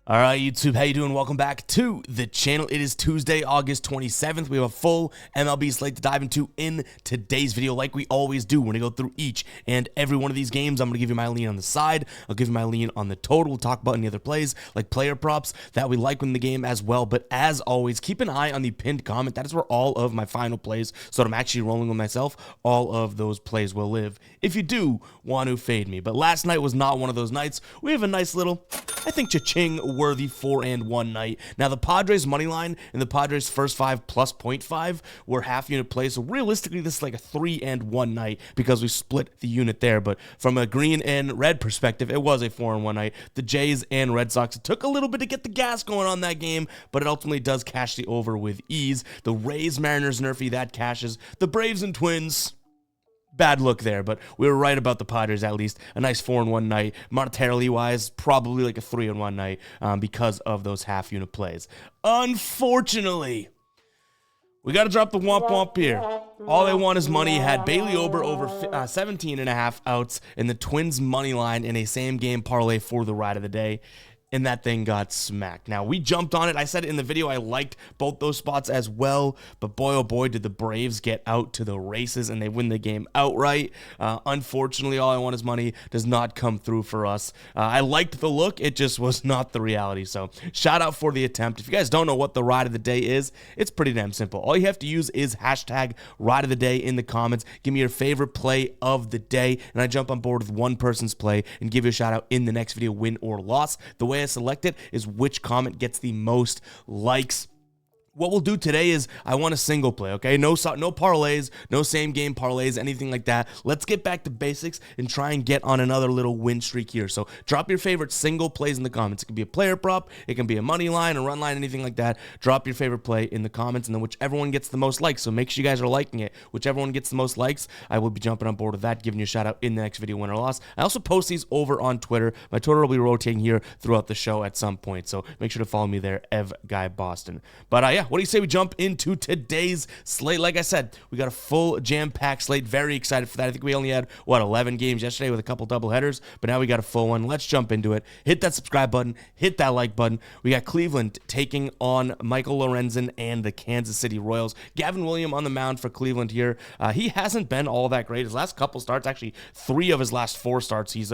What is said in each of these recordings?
All right, YouTube, how you doing? Welcome back to the channel. It is Tuesday, August 27th. We have a full MLB slate to dive into in today's video. Like we always do, we're going to go through each and every one of these games. I'm going to give you my lean on the side. I'll give you my lean on the total. We'll talk about any other plays, like player props that we like in the game as well. But as always, keep an eye on the pinned comment. That is where all of my final plays, so I'm actually rolling with myself, all of those plays will live if you do want to fade me. But last night was not one of those nights. We have a nice little, I think, cha-ching worthy 4-1 night. Now, the Padres money line and the Padres first 5 plus 0.5 were half unit plays. So realistically, this is like a 3-1 night because we split the unit there. But from a green and red perspective, it was a 4-1 night. The Jays and Red Sox, it took a little bit to get the gas going on that game, but it ultimately does cash the over with ease. The Rays, Mariners, Nerfy, that cashes. The Braves and Twins, bad look there, but we were right about the Padres at least. A nice 4-1 night. Monetarily wise, probably like a 3-1 night because of those half unit plays. Unfortunately, we got to drop the womp womp here. All they want is money. Had Bailey Ober over 17.5 outs in the Twins money line in a same game parlay for the ride of the day. And that thing got smacked. Now, we jumped on it. I said it in the video. I liked both those spots as well. But boy, oh boy, did the Braves get out to the races and they win the game outright. Unfortunately, all I want is money does not come through for us. I liked the look. It just was not the reality. So shout out for the attempt. If you guys don't know what the ride of the day is, it's pretty damn simple. All you have to use is hashtag ride of the day in the comments. Give me your favorite play of the day. And I jump on board with one person's play and give you a shout out in the next video, win or loss. The way I select it is which comment gets the most likes. What we'll do today is I want a single play, okay? No parlays, no same game parlays, anything like that. Let's get back to basics and try and get on another little win streak here. So drop your favorite single plays in the comments. It can be a player prop, it can be a money line, a run line, anything like that. Drop your favorite play in the comments, and then whichever one gets the most likes. So make sure you guys are liking it. Whichever one gets the most likes, I will be jumping on board with that, giving you a shout out in the next video, win or loss. I also post these over on Twitter. My Twitter will be rotating here throughout the show at some point. So make sure to follow me there, Ev Guy Boston. But yeah, what do you say we jump into today's slate? Like I said, we got a full jam-packed slate. Very excited for that. I think we only had, 11 games yesterday with a couple double headers, but now we got a full one. Let's jump into it. Hit that subscribe button. Hit that like button. We got Cleveland taking on Michael Lorenzen and the Kansas City Royals. Gavin Williams on the mound for Cleveland here. He hasn't been all that great. His last couple starts, actually 3 of his last 4 starts, he's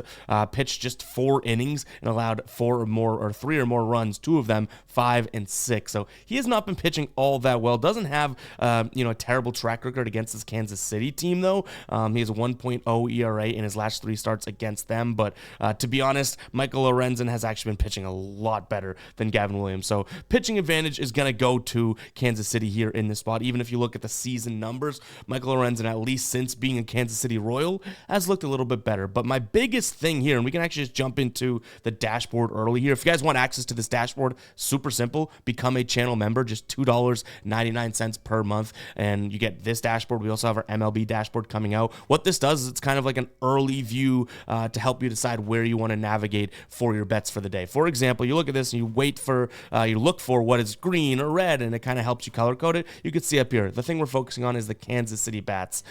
pitched just 4 innings and allowed 3 or more runs, 2 of them 5 and 6. So he has not been pitching all that well. Doesn't have a terrible track record against this Kansas City team though. He has a 1.0 ERA in his last 3 starts against them, but to be honest, Michael Lorenzen has actually been pitching a lot better than Gavin Williams. So pitching advantage is going to go to Kansas City here in this spot. Even if you look at the season numbers, Michael Lorenzen, at least since being a Kansas City Royal, has looked a little bit better. But my biggest thing here, and we can actually just jump into the dashboard early here. If you guys want access to this dashboard, super simple. Become a channel member, just $2.99 per month, and you get this dashboard. We also have our MLB dashboard coming out. What this does is it's kind of like an early view to help you decide where you want to navigate for your bets for the day. For example, you look at this and you look for what is green or red, and it kind of helps you color code it. You can see up here, the thing we're focusing on is the Kansas City bats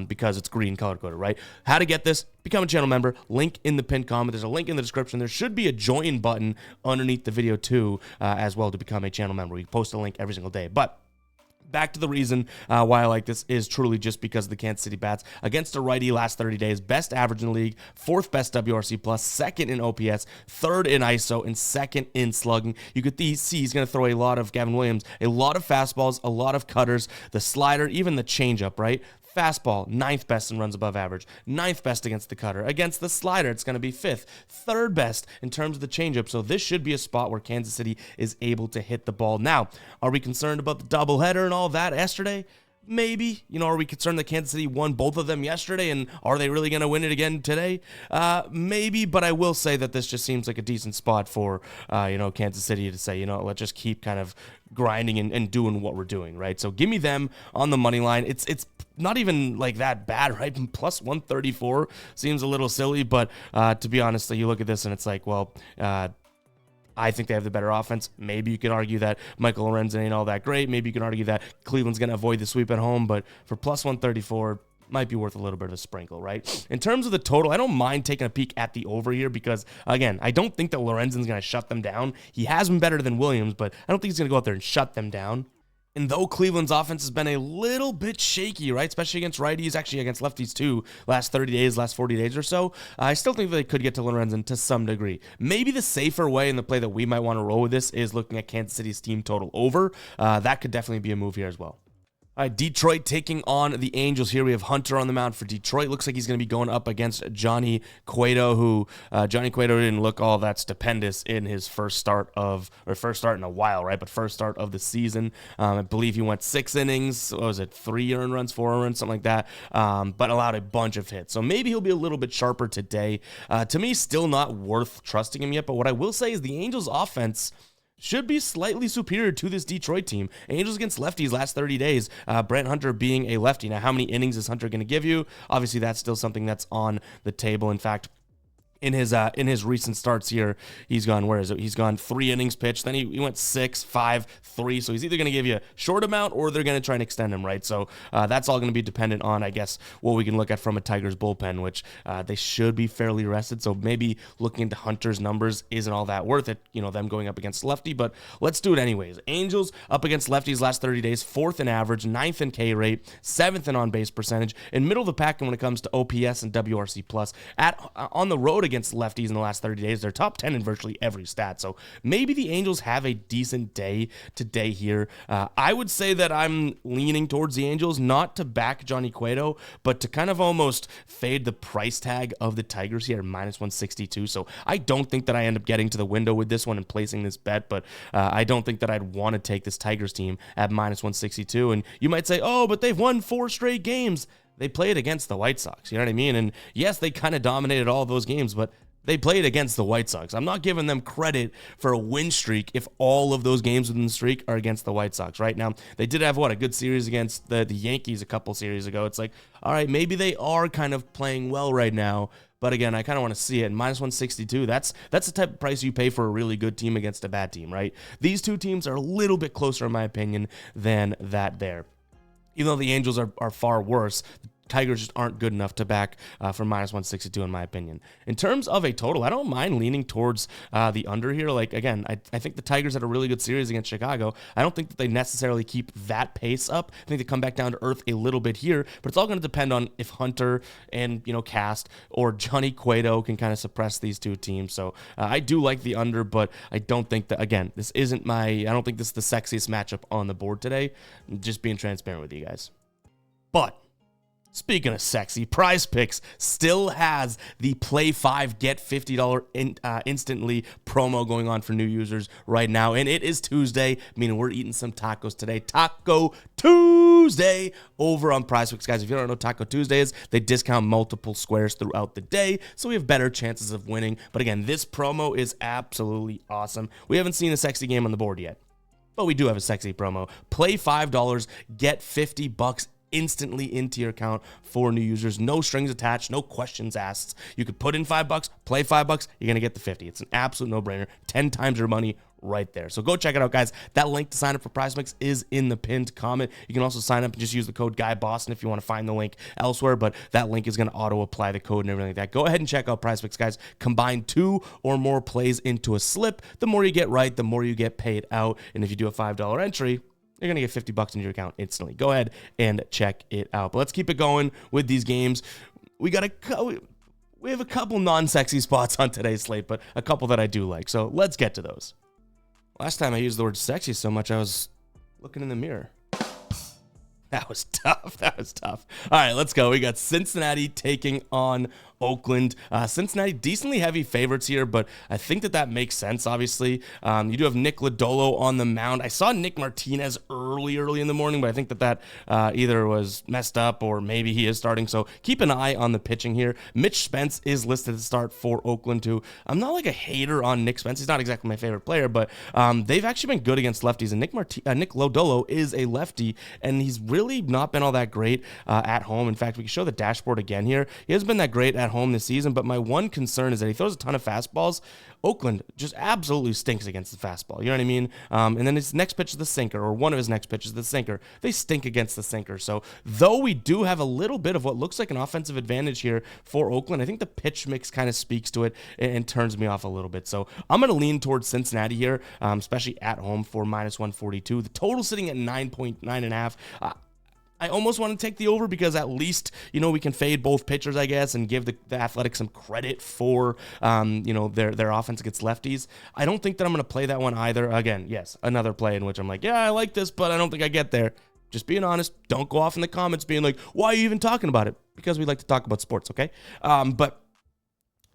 because it's green color coded, right? How to get this? Become a channel member. Link in the pinned comment. There's a link in the description. There should be a join button underneath the video too as well to become a channel member. We post a link every single day. But back to the reason why I like this is truly just because of the Kansas City bats. Against a righty last 30 days, best average in the league, 4th best WRC+, 2nd in OPS, 3rd in ISO, and 2nd in slugging. You could see he's going to throw a lot of Gavin Williams, a lot of fastballs, a lot of cutters, the slider, even the changeup, right? Fastball, 9th best in runs above average, 9th best against the cutter. Against the slider, it's going to be 5th, 3rd best in terms of the changeup. So this should be a spot where Kansas City is able to hit the ball. Now, are we concerned about the doubleheader and all that yesterday? Maybe. Are we concerned that Kansas City won both of them yesterday, and are they really going to win it again today? Maybe, but I will say that this just seems like a decent spot for, Kansas City to say, let's just keep kind of grinding and doing what we're doing, right? So give me them on the money line. It's not even like that bad, right? Plus 134 seems a little silly, but to be honest, you look at this and it's like, well, I think they have the better offense. Maybe you could argue that Michael Lorenzen ain't all that great. Maybe you can argue that Cleveland's going to avoid the sweep at home, but for plus 134, might be worth a little bit of a sprinkle, right? In terms of the total, I don't mind taking a peek at the over here because, again, I don't think that Lorenzen's going to shut them down. He has been better than Williams, but I don't think he's going to go out there and shut them down. And though Cleveland's offense has been a little bit shaky, right, especially against righties, actually against lefties too, last 30 days, last 40 days or so, I still think that they could get to Lorenzen to some degree. Maybe the safer way in the play that we might want to roll with this is looking at Kansas City's team total over. That could definitely be a move here as well. All right, Detroit taking on the Angels here. We have Hunter on the mound for Detroit. Looks like he's going to be going up against Johnny Cueto, who Johnny Cueto didn't look all that stupendous in his first start in a while, right? But first start of the season. I believe he went 6 innings. What was it? 3 earned runs, 4 earned runs, something like that. But allowed a bunch of hits. So maybe he'll be a little bit sharper today. To me, still not worth trusting him yet. But what I will say is the Angels offense should be slightly superior to this Detroit team. Angels against lefties last 30 days, Brent Hunter being a lefty. Now, how many innings is Hunter going to give you? Obviously, that's still something that's on the table. In fact, in his recent starts here, he's gone, where is it? He's gone 3 innings pitched. Then he went 6, 5, 3. So he's either going to give you a short amount or they're going to try and extend him, right? So that's all going to be dependent on, I guess, what we can look at from a Tigers bullpen, which they should be fairly rested. So maybe looking into Hunter's numbers isn't all that worth it, them going up against lefty, but let's do it anyways. Angels up against lefties last 30 days, 4th in average, 9th in K rate, 7th in on-base percentage, in middle of the pack when it comes to OPS and WRC+. On the road against lefties in the last 30 days. They're top 10 in virtually every stat. So maybe the Angels have a decent day today here. I would say that I'm leaning towards the Angels, not to back Johnny Cueto, but to kind of almost fade the price tag of the Tigers here, -162. So I don't think that I end up getting to the window with this one and placing this bet, but I don't think that I'd want to take this Tigers team at -162. And you might say, oh, but they've won 4 straight games. They played against the White Sox, you know what I mean? And yes, they kind of dominated all those games, but they played against the White Sox. I'm not giving them credit for a win streak if all of those games within the streak are against the White Sox. Right now, they did have, a good series against the Yankees a couple series ago. It's like, all right, maybe they are kind of playing well right now. But again, I kind of want to see it. -162, that's the type of price you pay for a really good team against a bad team, right? These two teams are a little bit closer, in my opinion, than that there. Even though the Angels are far worse, the Tigers just aren't good enough to back for -162, in my opinion. In terms of a total, I don't mind leaning towards the under here. Like, again, I think the Tigers had a really good series against Chicago. I don't think that they necessarily keep that pace up. I think they come back down to earth a little bit here, but it's all going to depend on if Hunter and, Cast or Johnny Cueto can kind of suppress these two teams. So I do like the under, but I don't think that, again, I don't think this is the sexiest matchup on the board today. I'm just being transparent with you guys. But speaking of sexy, Prize Picks still has the Play 5 Get $50 instantly promo going on for new users right now. And it is Tuesday, meaning we're eating some tacos today. Taco Tuesday over on Prize Picks, guys. If you don't know what Taco Tuesday is, they discount multiple squares throughout the day, so we have better chances of winning. But again, this promo is absolutely awesome. We haven't seen a sexy game on the board yet, but we do have a sexy promo. Play $5, get $50 instantly into your account for new users. No strings attached, no questions asked. You could put in $5, play $5, you're going to get the 50. It's an absolute no-brainer. 10 times your money right there. So go check it out, guys. That link to sign up for Prize Picks is in the pinned comment. You can also sign up and just use the code GUYBOSTON if you want to find the link elsewhere, but that link is going to auto-apply the code and everything like that. Go ahead and check out Prize Picks, guys. Combine 2 or more plays into a slip. The more you get right, the more you get paid out. And if you do a $5 entry, you're going to get $50 in your account instantly. Go ahead and check it out. But let's keep it going with these games. We have a couple non-sexy spots on today's slate, but a couple that I do like. So let's get to those. Last time I used the word sexy so much, I was looking in the mirror. That was tough. All right, let's go. We got Cincinnati taking on Oakland. Cincinnati, decently heavy favorites here, but I think that makes sense, obviously. You do have Nick Lodolo on the mound. I saw Nick Martinez early in the morning, but I think that either was messed up or maybe he is starting, so keep an eye on the pitching here. Mitch Spence is listed to start for Oakland, too. I'm not like a hater on Nick Spence. He's not exactly my favorite player, but they've actually been good against lefties, and Nick Lodolo is a lefty, and he's really not been all that great at home. In fact, we can show the dashboard again here. He hasn't been that great at at home this season, but my one concern is that he throws a ton of fastballs. Oakland just absolutely stinks against the fastball. You know what I mean? And then his next pitch is the sinker, or one of his next pitches is the sinker. They stink against the sinker. So though we do have a little bit of what looks like an offensive advantage here for Oakland, I think the pitch mix kind of speaks to it and turns me off a little bit. So I'm going to lean towards Cincinnati here, especially at home for -142. The total sitting at 9.9.5. I almost want to take the over because at least, we can fade both pitchers, I guess, and give the Athletics some credit for, their offense against lefties. I don't think that I'm going to play that one either. Again, yes, another play in which I'm like, yeah, I like this, but I don't think I get there. Just being honest. Don't go off in the comments being like, why are you even talking about it? Because we like to talk about sports, okay? But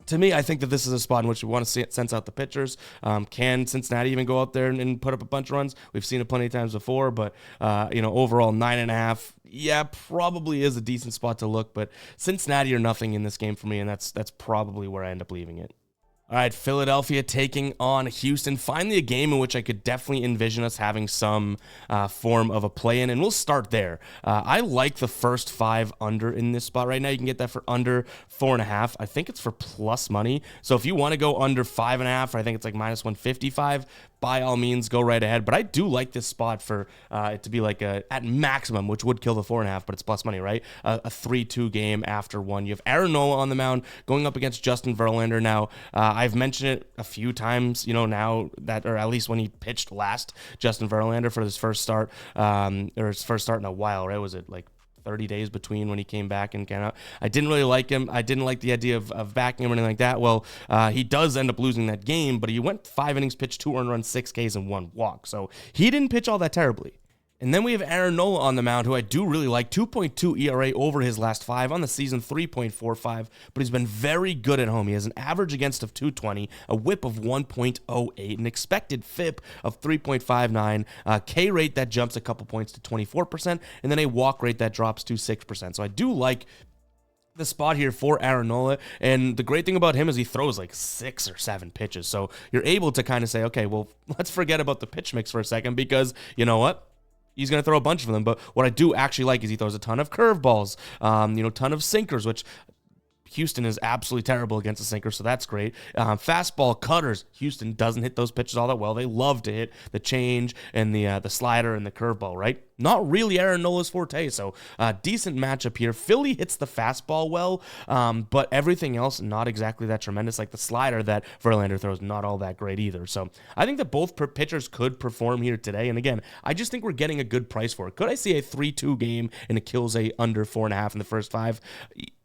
to me, I think that this is a spot in which we want to sense out the pitchers. Can Cincinnati even go out there and put up a bunch of runs? We've seen it plenty of times before, but, overall 9.5, yeah, probably is a decent spot to look, but Cincinnati or nothing in this game for me, and that's probably where I end up leaving it. All right, Philadelphia taking on Houston. Finally, a game in which I could definitely envision us having some form of a play-in, and we'll start there. I like the first 5 under in this spot right now. You can get that for under 4.5. I think it's for plus money. So if you want to go under 5.5, I think it's like -155. By all means, go right ahead. But I do like this spot for it to be like at maximum, which would kill the 4.5, but it's plus money, right? A 3-2 game after one. You have Aaron Nola on the mound going up against Justin Verlander. Now, I've mentioned it a few times, now that, or at least when he pitched last, Justin Verlander for his first start, or his first start in a while, right? Was it like 30 days between when he came back and came out? I didn't really like him. I didn't like the idea of backing him or anything like that. Well, he does end up losing that game, but he went 5 innings, pitched 2 earned runs, 6 Ks, and 1 walk. So he didn't pitch all that terribly. And then we have Aaron Nola on the mound, who I do really like. 2.2 ERA over his last 5. On the season, 3.45. But he's been very good at home. He has an average against of 220, a whip of 1.08, an expected FIP of 3.59, K rate that jumps a couple points to 24%, and then a walk rate that drops to 6%. So I do like the spot here for Aaron Nola, and the great thing about him is he throws like 6 or 7 pitches. So you're able to kind of say, okay, well, let's forget about the pitch mix for a second because you know what? He's going to throw a bunch of them, but what I do actually like is he throws a ton of curveballs, ton of sinkers, which Houston is absolutely terrible against the sinker, so that's great. Fastball, cutters. Houston doesn't hit those pitches all that well. They love to hit the change and the slider and the curveball, right? Not really Aaron Nola's forte, so decent matchup here. Philly hits the fastball well, but everything else not exactly that tremendous. Like the slider that Verlander throws, not all that great either. So I think that both pitchers could perform here today. And again, I just think we're getting a good price for it. Could I see a 3-2 game and it kills a under 4.5 in the first 5?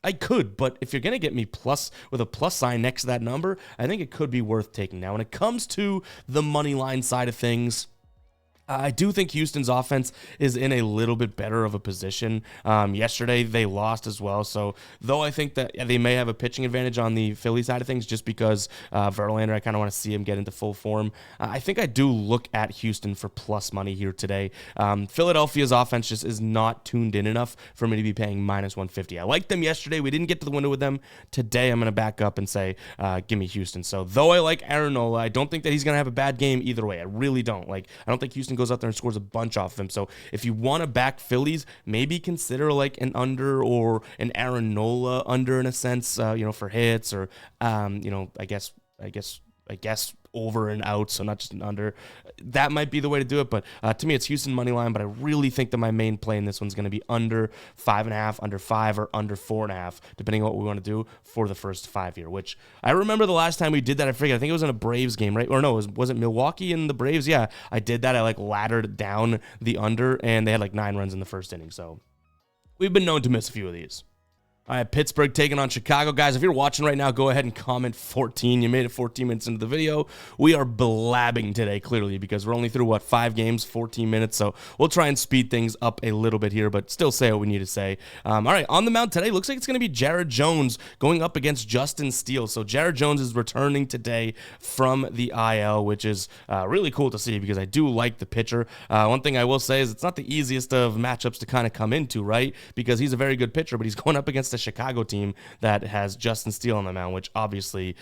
I could, but if you're going to get me plus with a plus sign next to that number, I think it could be worth taking. Now, when it comes to the money line side of things, I do think Houston's offense is in a little bit better of a position. Yesterday, they lost as well. So, though I think that they may have a pitching advantage on the Philly side of things just because Verlander, I kind of want to see him get into full form. I think I do look at Houston for plus money here today. Philadelphia's offense just is not tuned in enough for me to be paying -150. I liked them yesterday. We didn't get to the window with them. Today, I'm going to back up and say, give me Houston. So, though I like Aaron Nola, I don't think that he's going to have a bad game either way. I really don't. I don't think Houston goes out there and scores a bunch off of him. So if you want to back Phillies, maybe consider like an under or an Aaron Nola under in a sense, for hits or, I guess over and out, so not just an under. That might be the way to do it, but to me, it's Houston money line, but I really think that my main play in this one's going to be under 5.5, under 5, or under 4.5, depending on what we want to do for the first 5 here, which I remember the last time we did that, I think it was in a Braves game, right? Or no, was it Milwaukee and the Braves? Yeah, I did that. I laddered down the under, and they had 9 runs in the first inning, so we've been known to miss a few of these. All right, Pittsburgh taking on Chicago. Guys, if you're watching right now, go ahead and comment 14. You made it 14 minutes into the video. We are blabbing today, clearly, because we're only through, 5 games, 14 minutes. So we'll try and speed things up a little bit here, but still say what we need to say. All right, on the mound today, looks like it's going to be Jared Jones going up against Justin Steele. So Jared Jones is returning today from the IL, which is really cool to see because I do like the pitcher. One thing I will say is it's not the easiest of matchups to kind of come into, right? Because he's a very good pitcher, but he's going up against a Chicago team that has Justin Steele on the mound, which obviously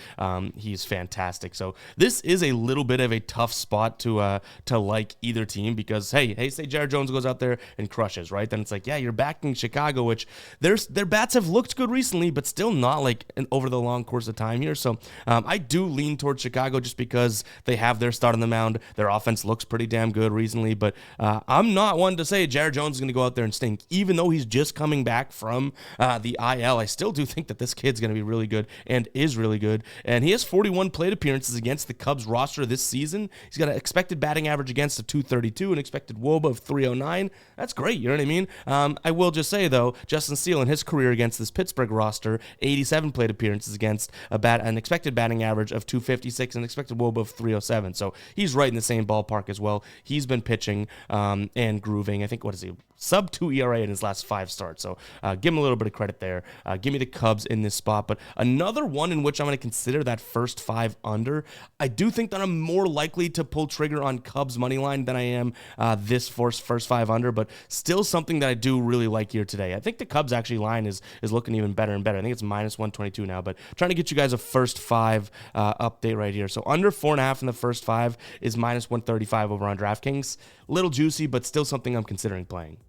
he's fantastic. So this is a little bit of a tough spot to like either team, because hey, say Jared Jones goes out there and crushes, right? Then it's like, yeah, you're backing Chicago, which their bats have looked good recently, but still not like over the long course of time here. So I do lean towards Chicago just because they have their start on the mound. Their offense looks pretty damn good recently, but I'm not one to say Jared Jones is going to go out there and stink. Even though he's just coming back from the IL, I still do think that this kid's going to be really good and is really good. And he has 41 plate appearances against the Cubs roster this season. He's got an expected batting average against of 232, an expected WOBA of 309. That's great, you know what I mean? I will just say, though, Justin Steele in his career against this Pittsburgh roster, 87 plate appearances against an expected batting average of 256 and an expected WOBA of 307. So he's right in the same ballpark as well. He's been pitching and grooving. I think, what is he? Sub 2 ERA in his last 5 starts. So give him a little bit of credit there. Give me the Cubs in this spot. But another one in which I'm going to consider that first 5 under. I do think that I'm more likely to pull trigger on Cubs money line than I am this first 5 under, but still something that I do really like here today. I think the Cubs actually line is looking even better and better. I think it's minus 122 now, but trying to get you guys a first 5 update right here. So under 4.5 in the first 5 is minus 135 over on DraftKings. Little juicy, but still something I'm considering playing.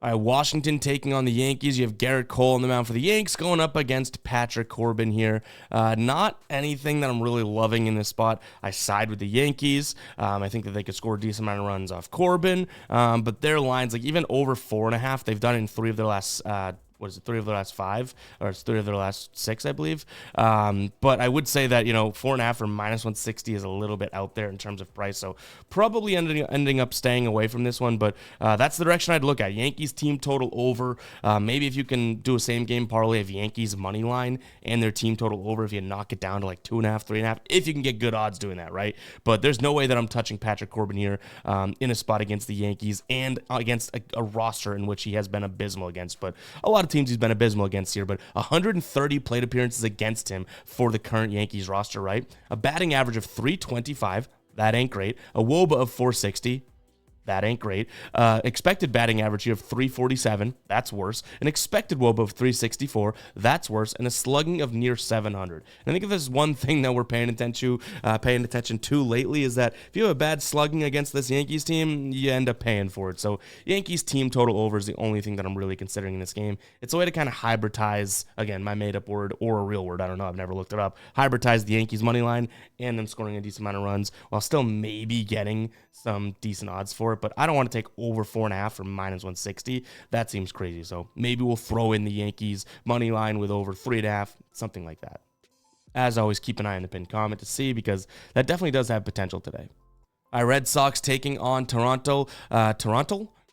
All right, Washington taking on the Yankees. You have Garrett Cole on the mound for the Yanks going up against Patrick Corbin here. Not anything that I'm really loving in this spot. I side with the Yankees. I think that they could score a decent amount of runs off Corbin, but their lines, like even over 4.5, they've done it in 3 of their last 3 of their last 5, or it's 3 of their last 6, I believe. But I would say that, 4.5 or minus 160 is a little bit out there in terms of price. So probably ending up staying away from this one. But that's the direction I'd look at. Yankees team total over. Maybe if you can do a same game parlay of Yankees money line and their team total over, if you knock it down to like 2.5, 3.5, if you can get good odds doing that, right? But there's no way that I'm touching Patrick Corbin here in a spot against the Yankees and against a roster in which he has been abysmal against. But a lot of teams he's been abysmal against here, but 130 plate appearances against him for the current Yankees roster, right? A batting average of 325, that ain't great. A WOBA of 460, that ain't great. Expected batting average here of 347, that's worse. An expected WOBA of 364, that's worse. And a slugging of near 700. And I think if there's one thing that we're paying attention to lately is that if you have a bad slugging against this Yankees team, you end up paying for it. So Yankees team total over is the only thing that I'm really considering in this game. It's a way to kind of hybridize, again, my made-up word or a real word, I don't know, I've never looked it up, hybridize the Yankees money line and them scoring a decent amount of runs while still maybe getting some decent odds for it. But I don't want to take over 4.5 or minus 160. That seems crazy. So maybe we'll throw in the Yankees money line with over 3.5, something like that. As always, keep an eye on the pinned comment to see, because that definitely does have potential today. All right, Red Sox taking on Toronto.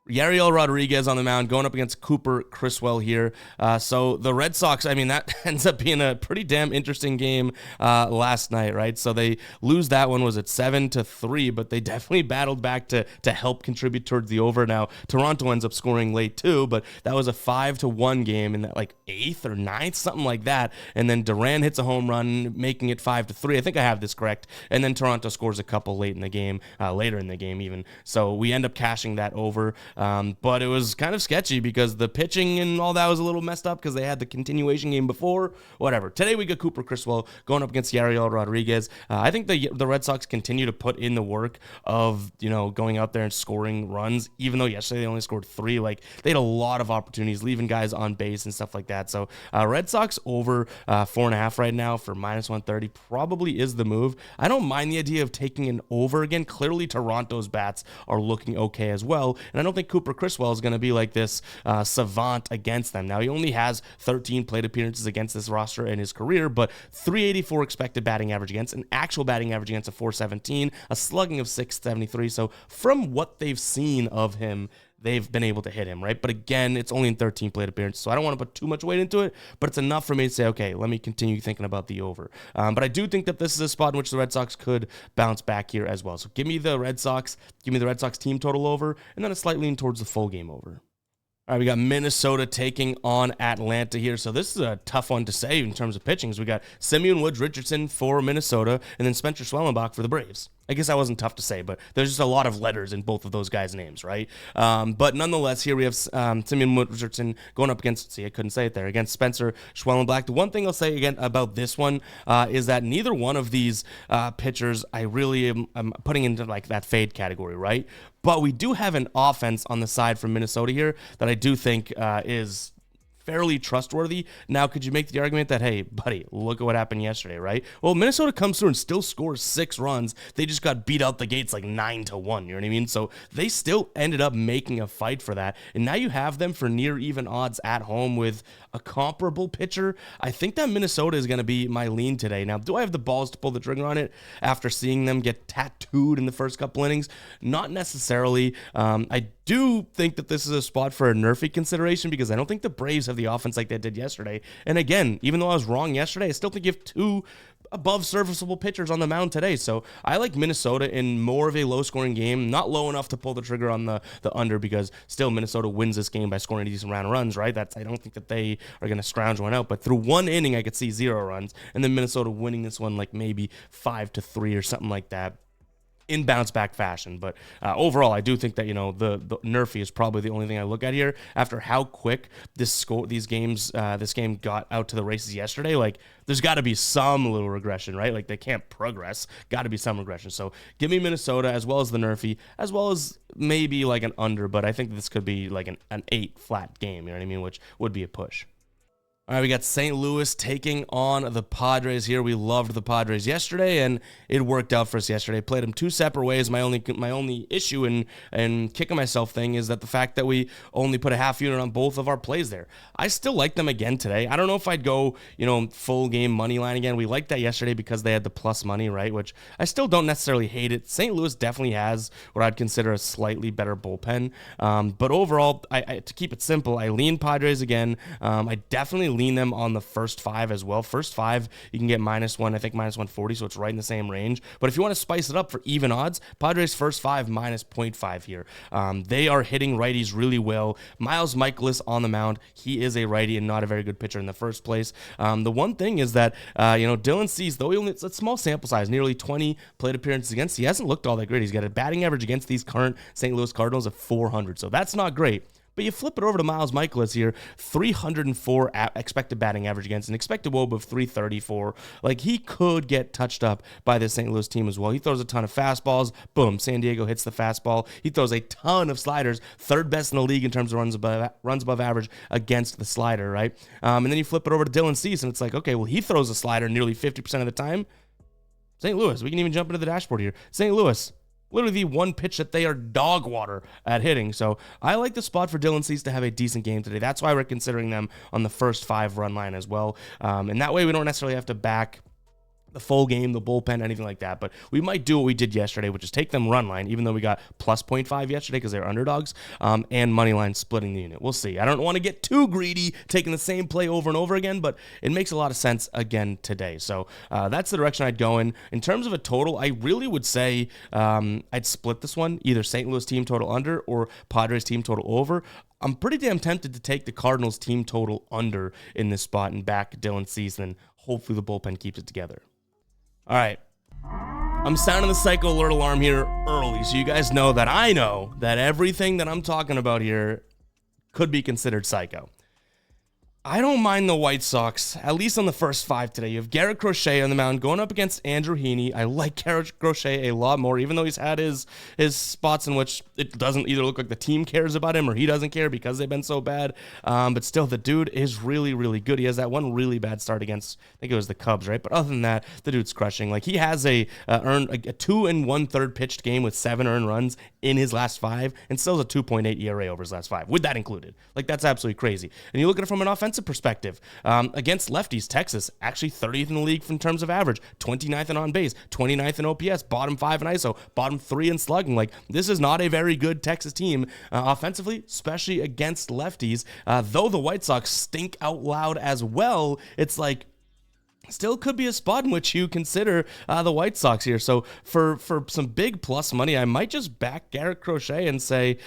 Yariel Rodriguez on the mound going up against Cooper Criswell here. So the Red Sox, I mean, that ends up being a pretty damn interesting game last night, right? So they lose that one, was it 7-3, but they definitely battled back to help contribute towards the over. Now, Toronto ends up scoring late too, but that was a 5-1 game in that like 8th or 9th, something like that. And then Duran hits a home run, making it 5-3. I think I have this correct. And then Toronto scores a couple later in the game even. So we end up cashing that over. But it was kind of sketchy because the pitching and all that was a little messed up because they had the continuation game before. Whatever. Today we got Cooper Criswell going up against Yariel Rodriguez. I think the Red Sox continue to put in the work of, going out there and scoring runs, even though yesterday they only scored 3. Like, they had a lot of opportunities, leaving guys on base and stuff like that. So Red Sox over 4.5 right now for minus 130 probably is the move. I don't mind the idea of taking an over again. Clearly Toronto's bats are looking okay as well, and I don't think Cooper Criswell is going to be like this savant against them. Now, he only has 13 plate appearances against this roster in his career, but 384 expected batting average against, an actual batting average against of 417, a slugging of 673. So from what they've seen of him, they've been able to hit him, right? But again, it's only in 13 plate appearances, so I don't want to put too much weight into it, but it's enough for me to say, okay, let me continue thinking about the over. But I do think that this is a spot in which the Red Sox could bounce back here as well. So give me the Red Sox team total over, and then a slight lean towards the full game over. All right, we got Minnesota taking on Atlanta here. So this is a tough one to say in terms of pitching. So we got Simeon Woods Richardson for Minnesota, and then Spencer Schwellenbach for the Braves. I guess that wasn't tough to say, but there's just a lot of letters in both of those guys' names, right? But nonetheless, here we have Simeon Richardson going up against, see, I couldn't say it there, against Spencer Schwellenbach. The one thing I'll say again about this one is that neither one of these pitchers I really am putting into like that fade category, right? But we do have an offense on the side from Minnesota here that I do think is fairly trustworthy. Now, could you make the argument that, hey, buddy, look at what happened yesterday, right? Well, Minnesota comes through and still scores 6 runs. They just got beat out the gates like 9-1, you know what I mean? So they still ended up making a fight for that. And now you have them for near even odds at home with a comparable pitcher. I think that Minnesota is going to be my lean today. Now, do I have the balls to pull the trigger on it after seeing them get tattooed in the first couple innings? Not necessarily. I do think that this is a spot for a nerfy consideration because I don't think the Braves have the offense like they did yesterday. And again, even though I was wrong yesterday, I still think you have 2 above serviceable pitchers on the mound today. So I like Minnesota in more of a low-scoring game, not low enough to pull the trigger on the under because still Minnesota wins this game by scoring a decent round of runs, right? I don't think that they are going to scrounge one out. But through one inning, I could see 0 runs, and then Minnesota winning this one like maybe 5-3 or something like that, in bounce back fashion. But overall, I do think that, the nerfy is probably the only thing I look at here after how quick this game got out to the races yesterday. Like, there's got to be some little regression, right? Like, they can't progress. Got to be some regression. So give me Minnesota as well as the nerfy, as well as maybe like an under, but I think this could be like an 8 flat game, you know what I mean? Which would be a push. All right, we got St. Louis taking on the Padres here. We loved the Padres yesterday, and it worked out for us yesterday. Played them 2 separate ways. My only issue in kicking myself thing is that the fact that we only put a half unit on both of our plays there. I still like them again today. I don't know if I'd go, full game money line again. We liked that yesterday because they had the plus money, right? Which I still don't necessarily hate it. St. Louis definitely has what I'd consider a slightly better bullpen. But overall, to keep it simple, I lean Padres again. I definitely lean them on the first 5 as well. First 5, you can get -1, I think -140, so it's right in the same range. But if you want to spice it up for even odds, Padres first 5 -0.5 here. They are hitting righties really well. Miles Mikolas on the mound. He is a righty and not a very good pitcher in the first place. The one thing is that, Dylan Cease, though it's a small sample size, nearly 20 plate appearances against, he hasn't looked all that great. He's got a batting average against these current St. Louis Cardinals of 400, so that's not great. But you flip it over to Miles Mikolas here, 304 expected batting average against, an expected WOBA of 334. Like, he could get touched up by the St. Louis team as well. He throws a ton of fastballs. Boom, San Diego hits the fastball. He throws a ton of sliders, 3rd best in the league in terms of runs above average against the slider, right? And then you flip it over to Dylan Cease, and it's like, okay, well, he throws a slider nearly 50% of the time. St. Louis, we can even jump into the dashboard here. St. Louis, literally the one pitch that they are dog water at hitting. So I like the spot for Dylan Cease to have a decent game today. That's why we're considering them on the first 5 run line as well. And that way we don't necessarily have to back the full game, the bullpen, anything like that. But we might do what we did yesterday, which is take them run line, even though we got plus 0.5 yesterday because they're underdogs, and money line splitting the unit. We'll see. I don't want to get too greedy taking the same play over and over again, but it makes a lot of sense again today. So that's the direction I'd go in. In terms of a total, I really would say I'd split this one, either St. Louis team total under or Padres team total over. I'm pretty damn tempted to take the Cardinals team total under in this spot and back Dylan Cease, and hopefully the bullpen keeps it together. All right, I'm sounding the psycho alert alarm here early, so you guys know that everything that I'm talking about here could be considered psycho. I don't mind the White Sox, at least on the first 5 today. You have Garrett Crochet on the mound going up against Andrew Heaney. I like Garrett Crochet a lot more, even though he's had his spots in which it doesn't either look like the team cares about him or he doesn't care because they've been so bad. But still, the dude is really, really good. He has that one really bad start against, I think it was the Cubs, right? But other than that, the dude's crushing. Like, he has a 2 1/3 pitched game with 7 earned runs in his last 5 and still has a 2.8 ERA over his last 5, with that included. Like, that's absolutely crazy. And you look at it from an offensive perspective, against lefties, Texas actually 30th in the league in terms of average, 29th in on base, 29th in OPS, bottom 5 in ISO, bottom 3 in slugging. Like, this is not a very good Texas team offensively, especially against lefties. Though the White Sox stink out loud as well, it's like, still could be a spot in which you consider the White Sox here. So for some big plus money, I might just back Garrett Crochet and say,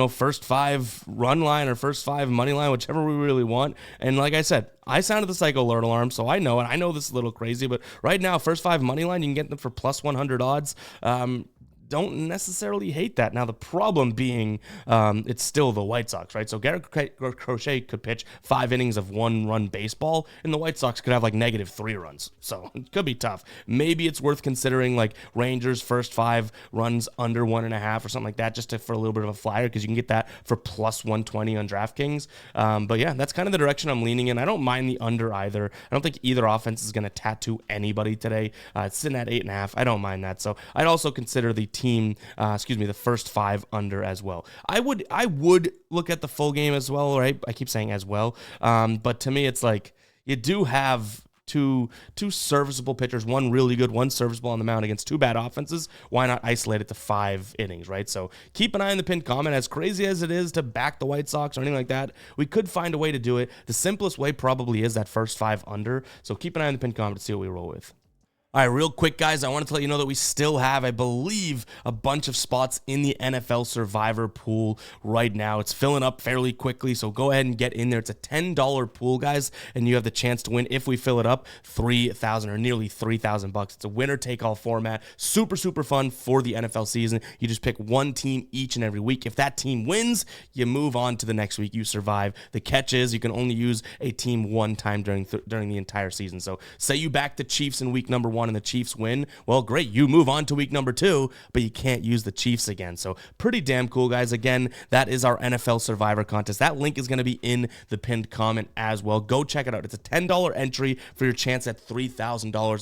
first 5 run line or first 5 money line, whichever we really want. And like I said, I sounded the psycho alert alarm, so I know it. I know this is a little crazy, but right now, first 5 money line, you can get them for plus 100 odds. Don't necessarily hate that. Now, the problem being it's still the White Sox, right? So Garrett Crochet could pitch 5 innings of 1-run baseball, and the White Sox could have like -3 runs. So it could be tough. Maybe it's worth considering like Rangers first 5 runs under 1.5 or something like that, just for a little bit of a flyer, because you can get that for plus 120 on DraftKings. But yeah, that's kind of the direction I'm leaning in. I don't mind the under either. I don't think either offense is going to tattoo anybody today. It's sitting at 8.5. I don't mind that. So I'd also consider the the first 5 under as well. I would look at the full game as well, right? I keep saying as well. But to me, it's like you do have two serviceable pitchers, one really good, one serviceable on the mound against 2 bad offenses. Why not isolate it to 5 innings, right? So keep an eye on the pinned comment. As crazy as it is to back the White Sox or anything like that, we could find a way to do it. The simplest way probably is that first 5 under. So keep an eye on the pinned comment to see what we roll with. All right, real quick, guys, I wanted to let you know that we still have, I believe, a bunch of spots in the NFL Survivor pool right now. It's filling up fairly quickly, so go ahead and get in there. It's a $10 pool, guys, and you have the chance to win, if we fill it up, $3,000 or nearly $3,000. It's a winner-take-all format. Super, super fun for the NFL season. You just pick one team each and every week. If that team wins, you move on to the next week. You survive. The catch is you can only use a team one time during the entire season. So say you back the Chiefs in week number 1 and the Chiefs win, well, great, you move on to week number 2, but you can't use the Chiefs again. So pretty damn cool, guys. Again, that is our NFL Survivor contest. That link is going to be in the pinned comment as well. Go check it out. It's a $10 entry for your chance at $3,000.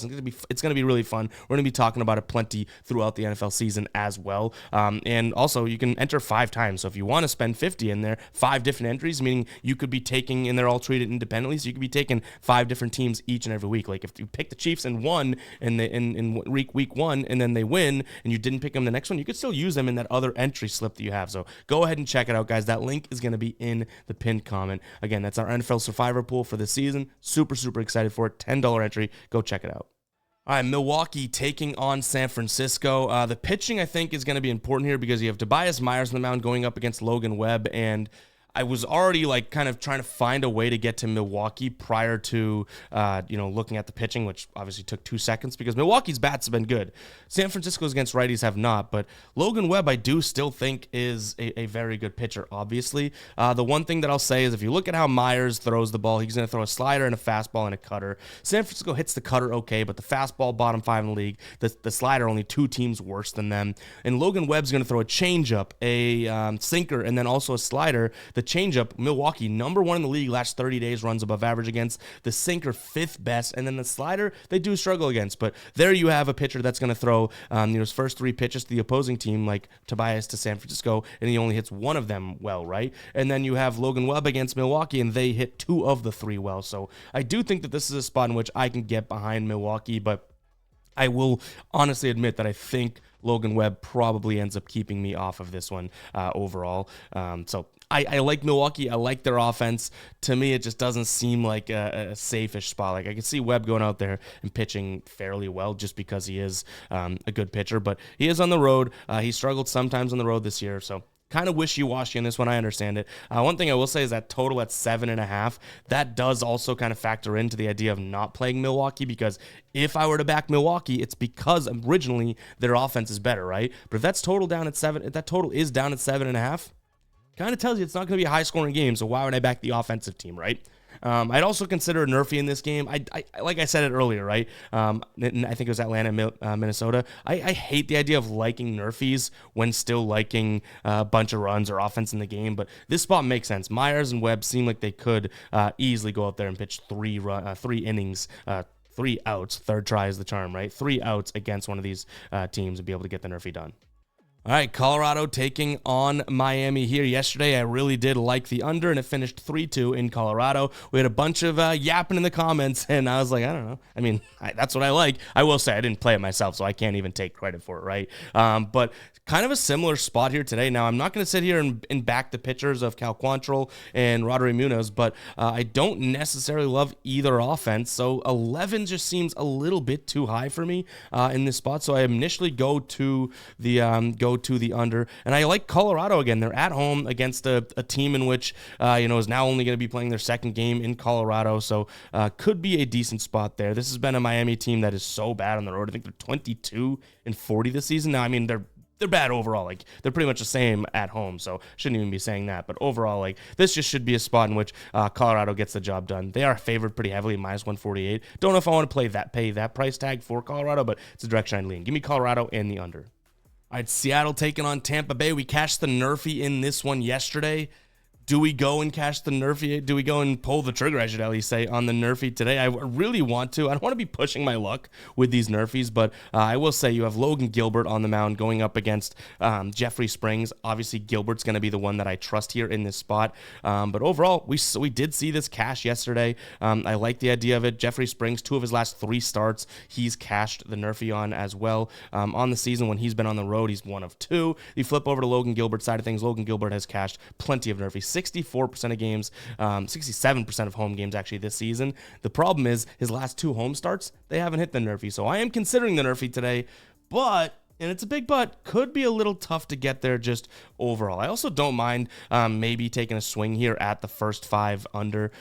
It's going to be really fun. We're going to be talking about it plenty throughout the NFL season as well. And also, you can enter 5 times. So if you want to spend 50 in there, 5 different entries, meaning you could be taking, and they're all treated independently, so you could be taking 5 different teams each and every week. Like if you pick the Chiefs in one and in week 1 and then they win and you didn't pick them the next one, you could still use them in that other entry slip that you have. So go ahead and check it out, guys. That link is going to be in the pinned comment. Again, that's our NFL Survivor pool for this season. Super, super excited for it. $10 entry. Go check it out. All right, Milwaukee taking on San Francisco. The pitching, I think, is going to be important here because you have Tobias Myers on the mound going up against Logan Webb, and I was already like kind of trying to find a way to get to Milwaukee prior to, looking at the pitching, which obviously took 2 seconds because Milwaukee's bats have been good. San Francisco's against righties have not, but Logan Webb I do still think is a very good pitcher, obviously. The one thing that I'll say is if you look at how Myers throws the ball, he's going to throw a slider and a fastball and a cutter. San Francisco hits the cutter okay, but the fastball bottom 5 in the league, the slider only 2 teams worse than them. And Logan Webb's going to throw a changeup, a sinker, and then also a slider. The changeup, Milwaukee, number 1 in the league last 30 days, runs above average against. The sinker, 5th best. And then the slider, they do struggle against. But there you have a pitcher that's going to throw his first 3 pitches to the opposing team, like Tobias to San Francisco, and he only hits 1 of them well, right? And then you have Logan Webb against Milwaukee, and they hit 2 of the 3 well. So I do think that this is a spot in which I can get behind Milwaukee, but I will honestly admit that I think Logan Webb probably ends up keeping me off of this one overall. So I like Milwaukee. I like their offense. To me, it just doesn't seem like a safe-ish spot. Like I can see Webb going out there and pitching fairly well just because he is a good pitcher, but he is on the road. He struggled sometimes on the road this year, so kind of wishy-washy in this one. I understand it. One thing I will say is that total at 7.5, that does also kind of factor into the idea of not playing Milwaukee, because if I were to back Milwaukee, it's because originally their offense is better, right? But if that's total down at 7, if that total is down at 7.5, kind of tells you it's not going to be a high-scoring game, so why would I back the offensive team, right? I'd also consider a Nerfy in this game. I like I said it earlier, right? I think it was Atlanta, Minnesota. I hate the idea of liking Nerfies when still liking a bunch of runs or offense in the game, but this spot makes sense. Myers and Webb seem like they could easily go out there and pitch 3 innings, 3 outs. Third try is the charm, right? 3 outs against one of these teams and be able to get the Nerfy done. All right, Colorado taking on Miami here. Yesterday, I really did like the under, and it finished 3-2 in Colorado. We had a bunch of yapping in the comments, and I was like, I don't know. I mean, that's what I like. I will say I didn't play it myself, so I can't even take credit for it, right? But kind of a similar spot here today. Now, I'm not going to sit here and back the pitchers of Cal Quantrill and Rodri Munoz, but I don't necessarily love either offense, so 11 just seems a little bit too high for me in this spot. So I initially go to the under, and I like Colorado again. They're at home against a team in which is now only going to be playing their second game in Colorado, so could be a decent spot there. This has been a Miami team that is so bad on the road. I think they're 22-40 this season. Now, I mean, they're bad overall. Like, they're pretty much the same at home, so shouldn't even be saying that. But overall, like, this just should be a spot in which Colorado gets the job done. They are favored pretty heavily, -148. Don't know if I want to pay that price tag for Colorado, but it's a direction I'd lean. Give me Colorado and the under. All right, Seattle taking on Tampa Bay. We cashed the Nerfy in this one yesterday. Do we go and cash the Nerfy? Do we go and pull the trigger, I should at least say, on the Nerfy today? I really want to. I don't want to be pushing my luck with these Nerfies, but I will say you have Logan Gilbert on the mound going up against Jeffrey Springs. Obviously, Gilbert's going to be the one that I trust here in this spot. But overall, we did see this cash yesterday. I like the idea of it. Jeffrey Springs, 2 of his last 3 starts, he's cashed the Nerfy on as well. On the season, when he's been on the road, he's 1 of 2. You flip over to Logan Gilbert's side of things. Logan Gilbert has cashed plenty of Nerfies. 64% of games, 67% of home games actually this season. The problem is his last 2 home starts, they haven't hit the Nerfy. So I am considering the Nerfy today, but, and it's a big but, could be a little tough to get there just overall. I also don't mind maybe taking a swing here at the first 5 under.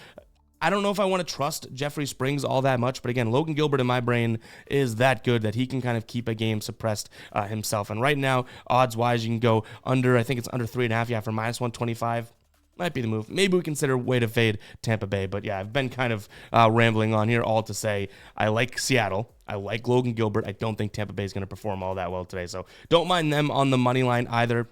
I don't know if I want to trust Jeffrey Springs all that much, but again, Logan Gilbert in my brain is that good that he can kind of keep a game suppressed himself. And right now, odds-wise, you can go under, I think it's under 3.5, yeah, for -125. Might be the move. Maybe we consider way to fade Tampa Bay. But yeah, I've been kind of rambling on here, all to say I like Seattle. I like Logan Gilbert. I don't think Tampa Bay is going to perform all that well today. So don't mind them on the money line either.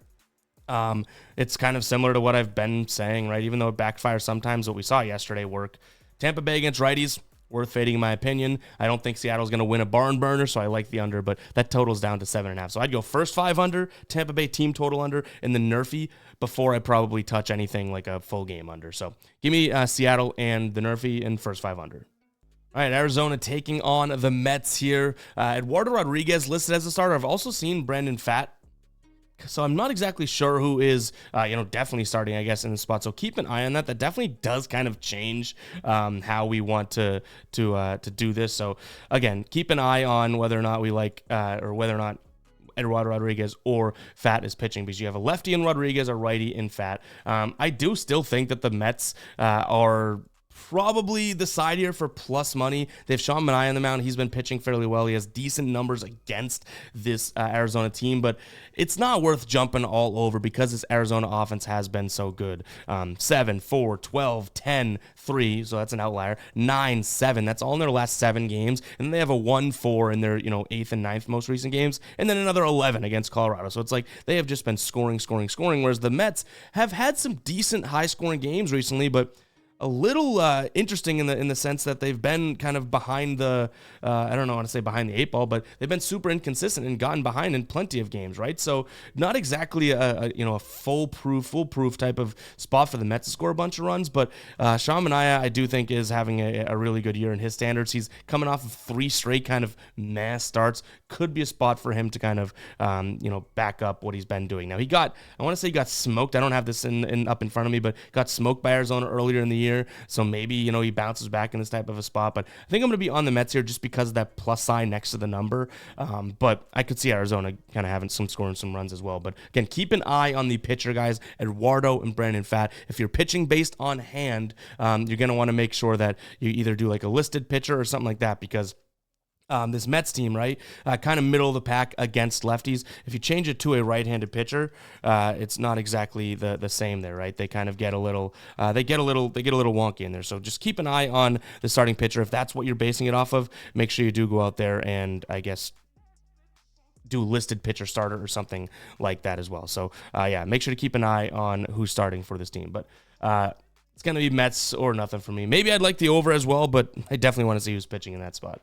It's kind of similar to what I've been saying, right? Even though it backfires sometimes, what we saw yesterday work. Tampa Bay against righties, worth fading in my opinion. I don't think Seattle's going to win a barn burner, so I like the under, but that total's down to 7.5. So I'd go first 5 under, Tampa Bay team total under, and the Nerfy before I probably touch anything like a full game under. So give me Seattle and the Nerfy and first 5 under. All right, Arizona taking on the Mets here. Eduardo Rodriguez listed as a starter. I've also seen Brandon Pfaadt, so I'm not exactly sure who is, definitely starting, I guess, in the spot. So keep an eye on that. That definitely does kind of change how we want to do this. So again, keep an eye on whether or not we like, or whether or not Eduardo Rodriguez or Pfaadt is pitching, because you have a lefty in Rodriguez, a righty in Pfaadt. I do still think that the Mets are probably the side here for plus money. They have Sean Manaea on the mound. He's been pitching fairly well. He has decent numbers against this Arizona team, but it's not worth jumping all over because this Arizona offense has been so good. 7, 4, 12, 10, 3, so that's an outlier. 9, 7, that's all in their last 7 games. And then they have a 1-4 in their 8th and 9th most recent games, and then another 11 against Colorado. So it's like they have just been scoring, whereas the Mets have had some decent high-scoring games recently, but a little interesting in the sense that they've been kind of behind the, I don't know how to say behind the 8 ball, but they've been super inconsistent and gotten behind in plenty of games, right? So not exactly a foolproof type of spot for the Mets to score a bunch of runs, but Sean Manaea, I do think, is having a really good year in his standards. He's coming off of 3 straight kind of mass starts. Could be a spot for him to kind of, back up what he's been doing. Now he got smoked. I don't have this up in front of me, but got smoked by Arizona earlier in the year. So maybe, he bounces back in this type of a spot. But I think I'm going to be on the Mets here just because of that plus sign next to the number. But I could see Arizona kind of having scoring some runs as well. But again, keep an eye on the pitcher guys, Eduardo and Brandon Pfaadt. If you're pitching based on hand, you're going to want to make sure that you either do like a listed pitcher or something like that, because this Mets team, right, kind of middle of the pack against lefties. If you change it to a right-handed pitcher, it's not exactly the same there, right? They kind of get a little, they get a little wonky in there. So just keep an eye on the starting pitcher. If that's what you're basing it off of, make sure you do go out there and, I guess, do listed pitcher starter or something like that as well. So make sure to keep an eye on who's starting for this team. But it's going to be Mets or nothing for me. Maybe I'd like the over as well, but I definitely want to see who's pitching in that spot.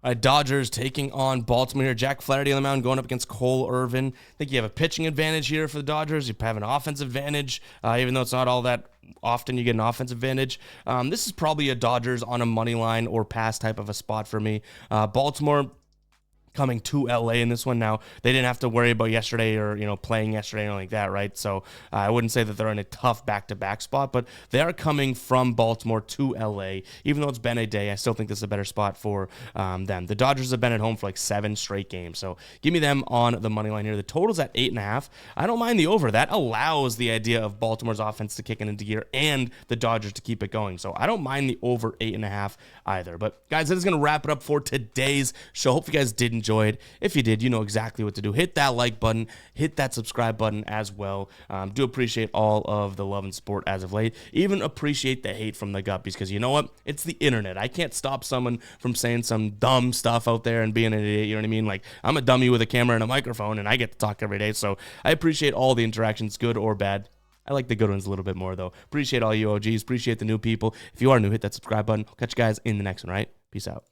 All right, Dodgers taking on Baltimore here. Jack Flaherty on the mound going up against Cole Irvin. I think you have a pitching advantage here for the Dodgers. You have an offensive advantage, even though it's not all that often you get an offensive advantage. This is probably a Dodgers on a money line or pass type of a spot for me. Baltimore coming to LA in this one. Now, they didn't have to worry about yesterday or, playing yesterday or like that, right? So I wouldn't say that they're in a tough back-to-back spot, but they are coming from Baltimore to LA. Even though it's been a day, I still think this is a better spot for them. The Dodgers have been at home for like 7 straight games, so give me them on the money line here. The total's at 8.5. I don't mind the over. That allows the idea of Baltimore's offense to kick into gear and the Dodgers to keep it going, so I don't mind the over 8.5 either. But guys, that is going to wrap it up for today's show. Hope you guys did enjoy it. If you did, you know exactly what to do. Hit that like button, hit that subscribe button as well. Do appreciate all of the love and support as of late. Even appreciate the hate from the guppies, because you know what? It's the internet. I can't stop someone from saying some dumb stuff out there and being an idiot, you know what I mean? Like, I'm a dummy with a camera and a microphone, and I get to talk every day, so I appreciate all the interactions, good or bad. I like the good ones a little bit more, though. Appreciate all you OGs. Appreciate the new people. If you are new, hit that subscribe button. I'll catch you guys in the next one, right? Peace out.